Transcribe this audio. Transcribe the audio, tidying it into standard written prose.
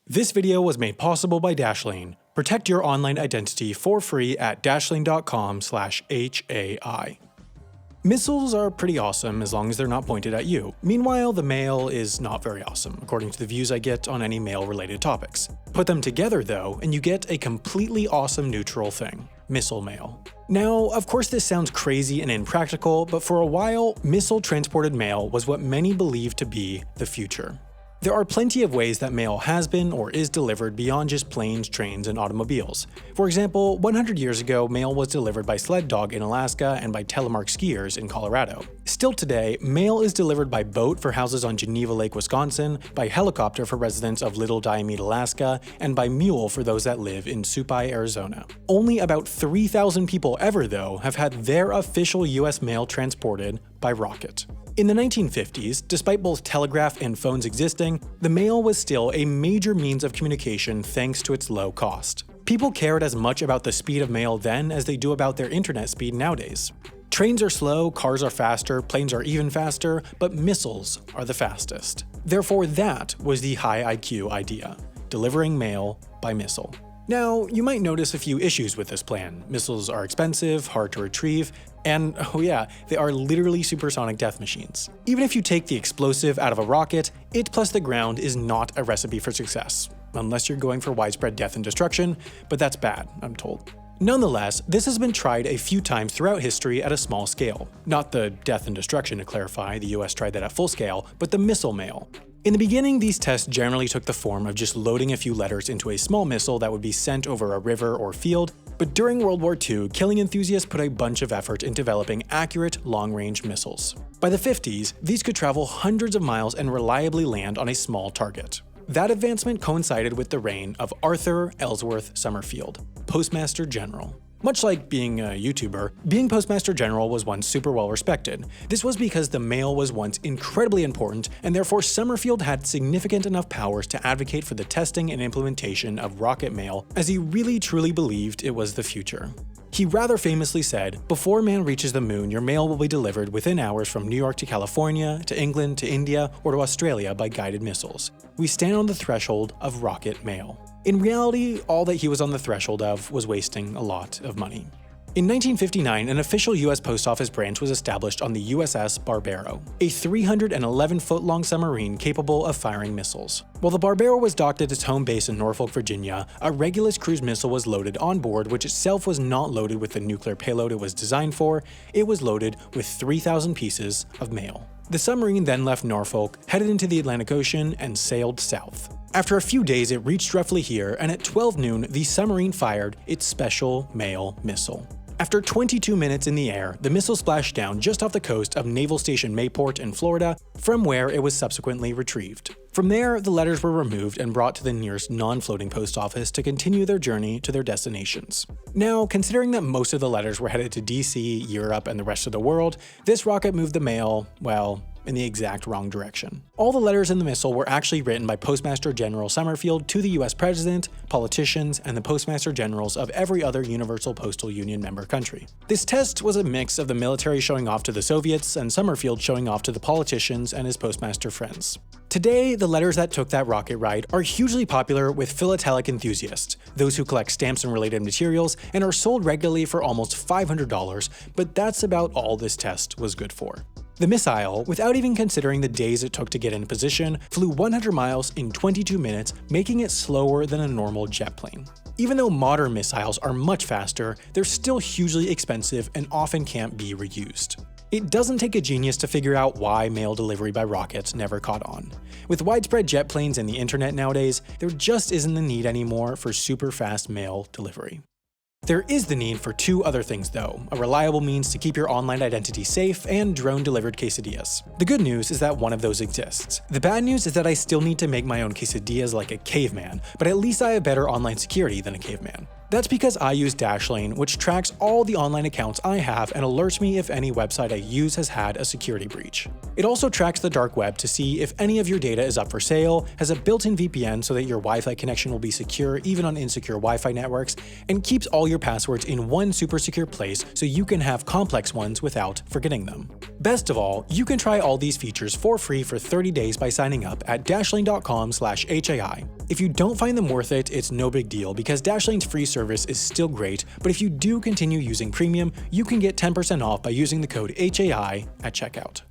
This video was made possible by Dashlane. Protect your online identity for free at dashlane.com/HAI. Missiles are pretty awesome as long as they're not pointed at you. Meanwhile, the mail is not very awesome, according to the views I get on any mail-related topics. Put them together, though, and you get a completely awesome neutral thing: missile mail. Now, of course this sounds crazy and impractical, but for a while, missile-transported mail was what many believed to be the future. There are plenty of ways that mail has been or is delivered beyond just planes, trains, and automobiles. For example, 100 years ago, mail was delivered by sled dog in Alaska and by telemark skiers in Colorado. Still today, mail is delivered by boat for houses on Geneva Lake, Wisconsin, by helicopter for residents of Little Diomede, Alaska, and by mule for those that live in Supai, Arizona. Only about 3,000 people ever, though, have had their official US mail transported by rocket. In the 1950s, despite both telegraph and phones existing, the mail was still a major means of communication thanks to its low cost. People cared as much about the speed of mail then as they do about their internet speed nowadays. Trains are slow, cars are faster, planes are even faster, but missiles are the fastest. Therefore, that was the high IQ idea: delivering mail by missile. Now, you might notice a few issues with this plan. Missiles are expensive, hard to retrieve, and oh yeah, they are literally supersonic death machines. Even if you take the explosive out of a rocket, it plus the ground is not a recipe for success. Unless you're going for widespread death and destruction, but that's bad, I'm told. Nonetheless, this has been tried a few times throughout history at a small scale. Not the death and destruction, to clarify, the US tried that at full scale, but the missile mail. In the beginning, these tests generally took the form of just loading a few letters into a small missile that would be sent over a river or field, but during World War II, killing enthusiasts put a bunch of effort in developing accurate, long-range missiles. By the 50s, these could travel hundreds of miles and reliably land on a small target. That advancement coincided with the reign of Arthur Ellsworth Summerfield, Postmaster General. Much like being a YouTuber, being Postmaster General was once super well respected. This was because the mail was once incredibly important, and therefore Summerfield had significant enough powers to advocate for the testing and implementation of rocket mail, as he really truly believed it was the future. He rather famously said, "Before man reaches the moon, your mail will be delivered within hours from New York to California, to England, to India, or to Australia by guided missiles. We stand on the threshold of rocket mail." In reality, all that he was on the threshold of was wasting a lot of money. In 1959, an official US Post Office branch was established on the USS Barbaro, a 311-foot-long submarine capable of firing missiles. While the Barbaro was docked at its home base in Norfolk, Virginia, a Regulus cruise missile was loaded on board, which itself was not loaded with the nuclear payload it was designed for. It was loaded with 3,000 pieces of mail. The submarine then left Norfolk, headed into the Atlantic Ocean, and sailed south. After a few days, it reached roughly here, and at 12 noon, the submarine fired its special mail missile. After 22 minutes in the air, the missile splashed down just off the coast of Naval Station Mayport in Florida, from where it was subsequently retrieved. From there, the letters were removed and brought to the nearest non-floating post office to continue their journey to their destinations. Now, considering that most of the letters were headed to DC, Europe, and the rest of the world, this rocket moved the mail, well, in the exact wrong direction. All the letters in the missile were actually written by Postmaster General Summerfield to the US President, politicians, and the Postmaster Generals of every other Universal Postal Union member country. This test was a mix of the military showing off to the Soviets and Summerfield showing off to the politicians and his postmaster friends. Today, the letters that took that rocket ride are hugely popular with philatelic enthusiasts, those who collect stamps and related materials, and are sold regularly for almost $500, but that's about all this test was good for. The missile, without even considering the days it took to get in position, flew 100 miles in 22 minutes, making it slower than a normal jet plane. Even though modern missiles are much faster, they're still hugely expensive and often can't be reused. It doesn't take a genius to figure out why mail delivery by rockets never caught on. With widespread jet planes and the internet nowadays, there just isn't the need anymore for super fast mail delivery. There is the need for two other things though: a reliable means to keep your online identity safe and drone-delivered quesadillas. The good news is that one of those exists. The bad news is that I still need to make my own quesadillas like a caveman, but at least I have better online security than a caveman. That's because I use Dashlane, which tracks all the online accounts I have and alerts me if any website I use has had a security breach. It also tracks the dark web to see if any of your data is up for sale, has a built-in VPN so that your Wi-Fi connection will be secure even on insecure Wi-Fi networks, and keeps all your passwords in one super secure place so you can have complex ones without forgetting them. Best of all, you can try all these features for free for 30 days by signing up at dashlane.com/HAI. If you don't find them worth it, it's no big deal because Dashlane's free service is still great, but if you do continue using Premium, you can get 10% off by using the code HAI at checkout.